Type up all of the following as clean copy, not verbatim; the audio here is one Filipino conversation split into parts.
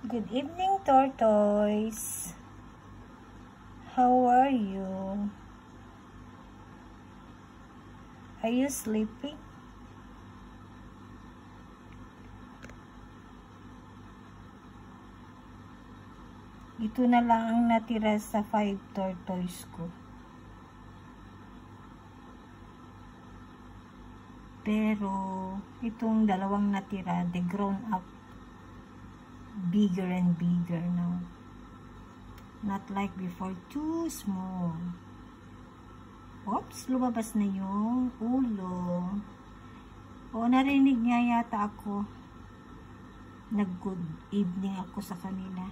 Good evening, tortoise. How are you? Are you sleeping? Ito na lang ang natira sa 5 tortoise ko. Pero, itong dalawang natira, they grown up bigger and bigger now. Not like before, too small. Oops, lumabas na yung ulo. O, narinig niya yata ako. Nag-good evening ako sa kanila.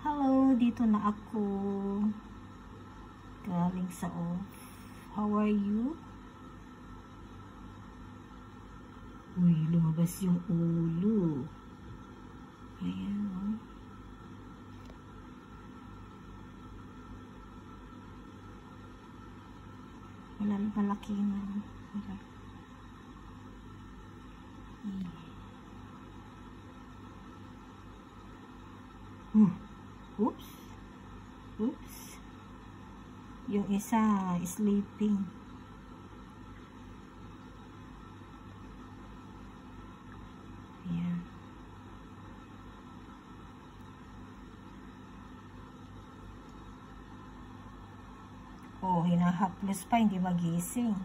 Hello, dito na ako. Galing sa off. How are you? Uy, lumabas yung ulo. Ayan, oh. Wala, malaki na. Wala. Oops. Oops. Yung isa, sleeping. Ayan. Oh, hinahaplos pa, hindi magising.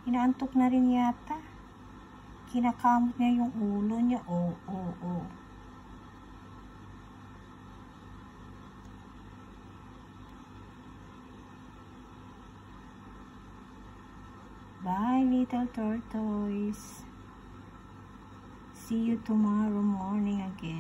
Inaantok na rin yata. Kinakamot niya yung ulo niya. Oh. Bye, little tortoise. See you tomorrow morning again.